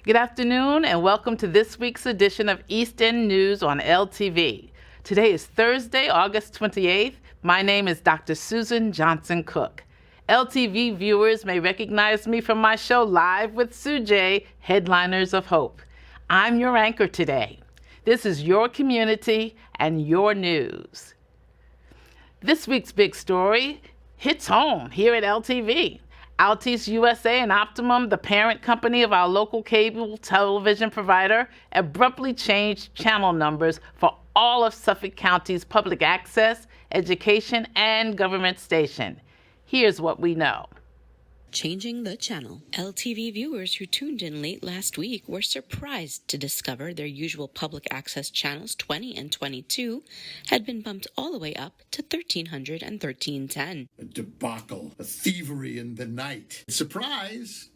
Good afternoon and welcome to this week's edition of East End News on LTV. Today is Thursday, August 28th. My name is Dr. Suzan Johnson Cook. LTV viewers may recognize me from my show Live with Sue J, Headliners of Hope. I'm your anchor today. This is your community and your news. This week's big story hits home here at LTV. Altice USA and Optimum, the parent company of our local cable television provider, abruptly changed channel numbers for all of Suffolk County's public access, education, and government station. Here's what we know. Changing the channel. LTV viewers who tuned in late last week were surprised to discover their usual public access channels 20 and 22 had been bumped all the way up to 1300 and 1310. A debacle, a thievery in the night. Surprise!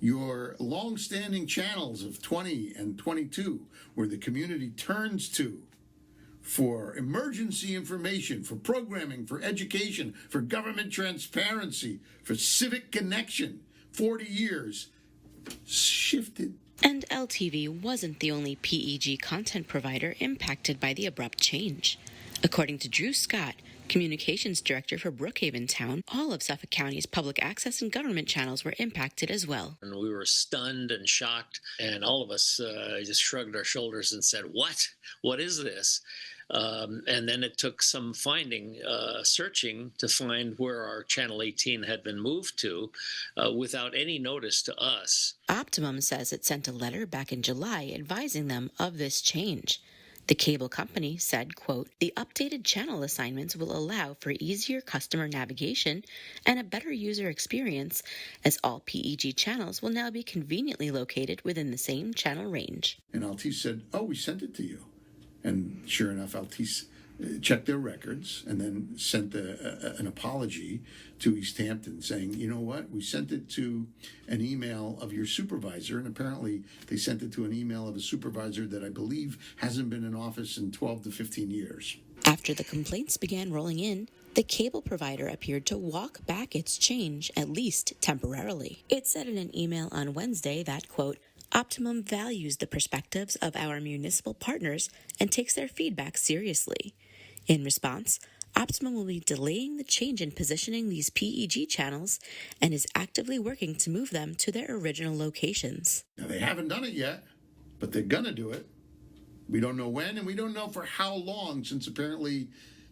Your long-standing channels of 20 and 22, where the community turns to for emergency information, for programming, for education, for government transparency, for civic connection, 40 years, shifted. And LTV wasn't the only PEG content provider impacted by the abrupt change. According to Drew Scott, Communications Director for Brookhaven Town, all of Suffolk County's public access and government channels were impacted as well. And we were stunned and shocked, and all of us just shrugged our shoulders and said, "What? What is this?" And then it took some searching to find where our Channel 18 had been moved to without any notice to us. Optimum says it sent a letter back in July advising them of this change. The cable company said, quote, "The updated channel assignments will allow for easier customer navigation and a better user experience, as all PEG channels will now be conveniently located within the same channel range." And Altice said, "Oh, we sent it to you." And sure enough, Altice checked their records and then sent an apology to East Hampton saying, "You know what, we sent it to an email of your supervisor," and apparently they sent it to an email of a supervisor that I believe hasn't been in office in 12 to 15 years. After the complaints began rolling in, the cable provider appeared to walk back its change, at least temporarily. It said in an email on Wednesday that, quote, "Optimum values the perspectives of our municipal partners and takes their feedback seriously. In response, Optimum will be delaying the change in positioning these PEG channels and is actively working to move them to their original locations." Now, they haven't done it yet, but they're going to do it. We don't know when, and we don't know for how long, since apparently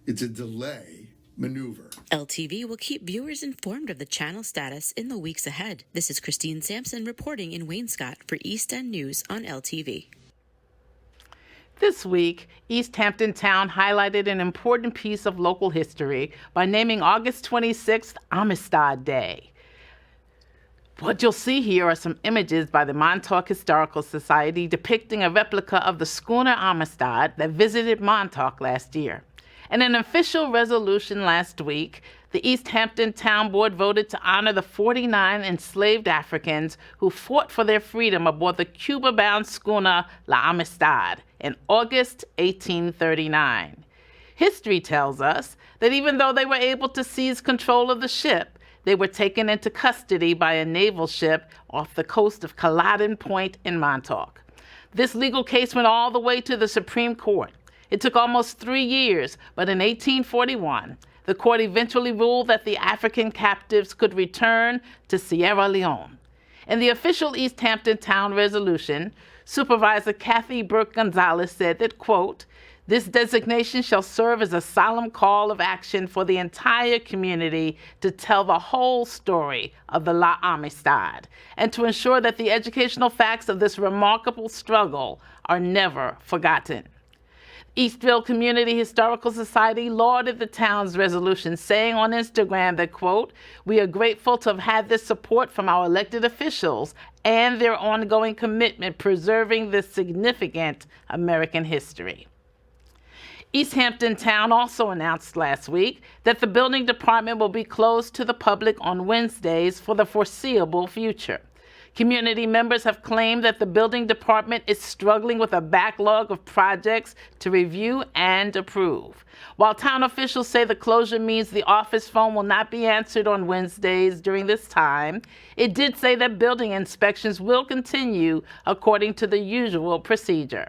it's a delay maneuver. LTV will keep viewers informed of the channel status in the weeks ahead. This is Christine Sampson reporting in Wainscott for East End News on LTV. This week, East Hampton Town highlighted an important piece of local history by naming August 26th Amistad Day. What you'll see here are some images by the Montauk Historical Society depicting a replica of the schooner Amistad that visited Montauk last year. In an official resolution last week, the East Hampton Town Board voted to honor the 49 enslaved Africans who fought for their freedom aboard the Cuba-bound schooner La Amistad in August 1839. History tells us that even though they were able to seize control of the ship, they were taken into custody by a naval ship off the coast of Culloden Point in Montauk. This legal case went all the way to the Supreme Court. It took almost 3 years, but in 1841, the court eventually ruled that the African captives could return to Sierra Leone. In the official East Hampton Town resolution, Supervisor Kathy Burke Gonzalez said that, quote, "This designation shall serve as a solemn call of action for the entire community to tell the whole story of the La Amistad and to ensure that the educational facts of this remarkable struggle are never forgotten." Eastville Community Historical Society lauded the town's resolution, saying on Instagram that, quote, "We are grateful to have had this support from our elected officials and their ongoing commitment preserving this significant American history." East Hampton Town also announced last week that the building department will be closed to the public on Wednesdays for the foreseeable future. Community members have claimed that the building department is struggling with a backlog of projects to review and approve. While town officials say the closure means the office phone will not be answered on Wednesdays during this time, it did say that building inspections will continue according to the usual procedure.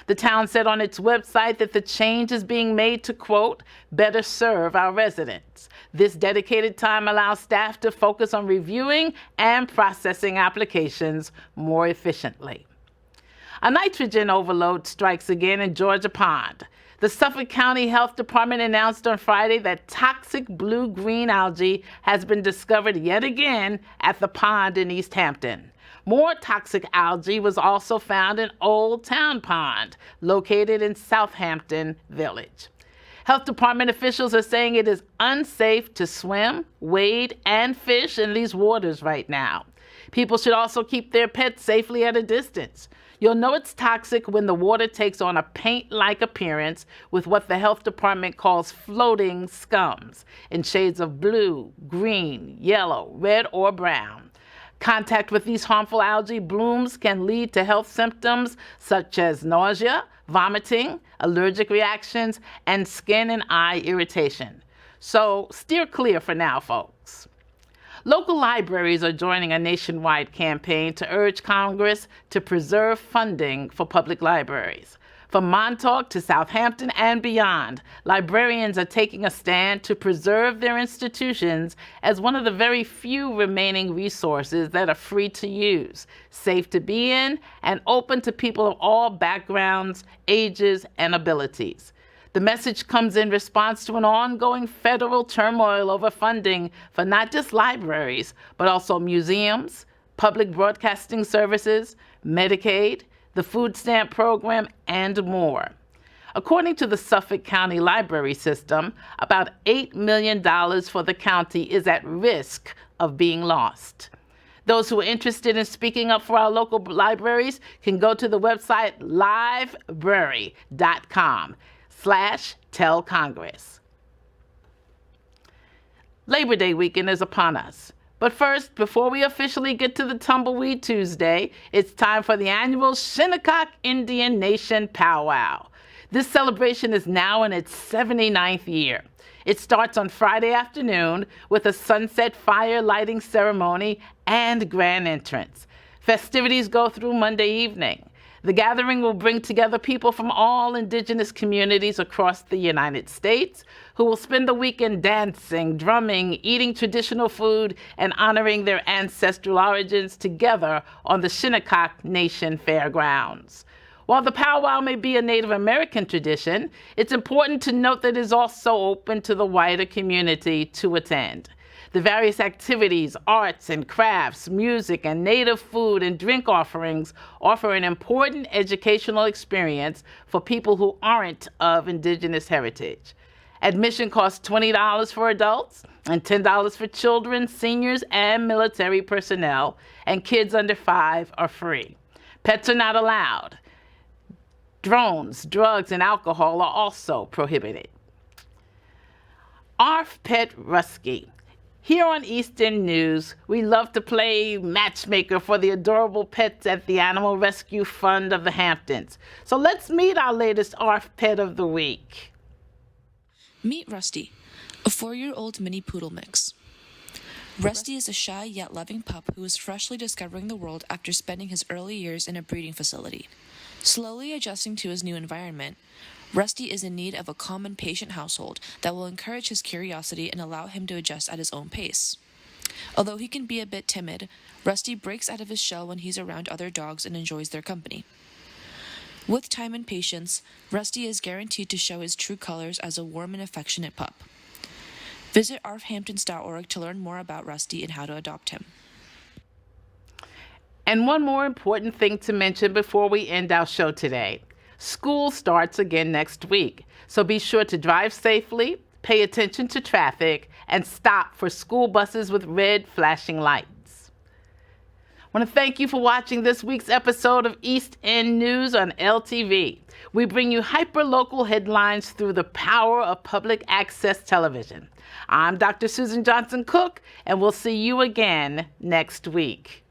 The town said on its website that the change is being made to, quote, better serve our residents. This dedicated time allows staff to focus on reviewing and processing applications more efficiently. A nitrogen overload strikes again in Georgica Pond. The Suffolk County Health Department announced on Friday that toxic blue-green algae has been discovered yet again at the pond in East Hampton. More toxic algae was also found in Old Town Pond, located in Southampton Village. Health Department officials are saying it is unsafe to swim, wade, and fish in these waters right now. People should also keep their pets safely at a distance. You'll know it's toxic when the water takes on a paint-like appearance with what the health department calls floating scums in shades of blue, green, yellow, red, or brown. Contact with these harmful algae blooms can lead to health symptoms such as nausea, vomiting, allergic reactions, and skin and eye irritation. So steer clear for now, folks. Local libraries are joining a nationwide campaign to urge Congress to preserve funding for public libraries. From Montauk to Southampton and beyond, librarians are taking a stand to preserve their institutions as one of the very few remaining resources that are free to use, safe to be in, and open to people of all backgrounds, ages, and abilities. The message comes in response to an ongoing federal turmoil over funding for not just libraries, but also museums, public broadcasting services, Medicaid, the food stamp program, and more. According to the Suffolk County Library System, about $8 million for the county is at risk of being lost. Those who are interested in speaking up for our local libraries can go to the website livebrary.com/tellcongress. Labor Day weekend is upon us. But first, before we officially get to the Tumbleweed Tuesday, it's time for the annual Shinnecock Indian Nation Pow Wow. This celebration is now in its 79th year. It starts on Friday afternoon with a sunset fire lighting ceremony and grand entrance. Festivities go through Monday evening. The gathering will bring together people from all indigenous communities across the United States who will spend the weekend dancing, drumming, eating traditional food, and honoring their ancestral origins together on the Shinnecock Nation Fairgrounds. While the powwow may be a Native American tradition, it's important to note that it is also open to the wider community to attend. The various activities, arts and crafts, music, and native food and drink offerings offer an important educational experience for people who aren't of indigenous heritage. Admission costs $20 for adults and $10 for children, seniors, and military personnel, and kids under 5 are free. Pets are not allowed. Drones, drugs, and alcohol are also prohibited. Arf Pet Rusky. Here on Eastern News, we love to play matchmaker for the adorable pets at the Animal Rescue Fund of the Hamptons. So let's meet our latest ARF Pet of the Week. Meet Rusty, a 4-year-old mini poodle mix. Rusty is a shy yet loving pup who is freshly discovering the world after spending his early years in a breeding facility. Slowly adjusting to his new environment, Rusty is in need of a calm and patient household that will encourage his curiosity and allow him to adjust at his own pace. Although he can be a bit timid, Rusty breaks out of his shell when he's around other dogs and enjoys their company. With time and patience, Rusty is guaranteed to show his true colors as a warm and affectionate pup. Visit arfhamptons.org to learn more about Rusty and how to adopt him. And one more important thing to mention before we end our show today. School starts again next week, so be sure to drive safely, pay attention to traffic, and stop for school buses with red flashing lights. I want to thank you for watching this week's episode of East End News on LTV. We bring you hyperlocal headlines through the power of public access television. I'm Dr. Suzan Johnson Cook, and we'll see you again next week.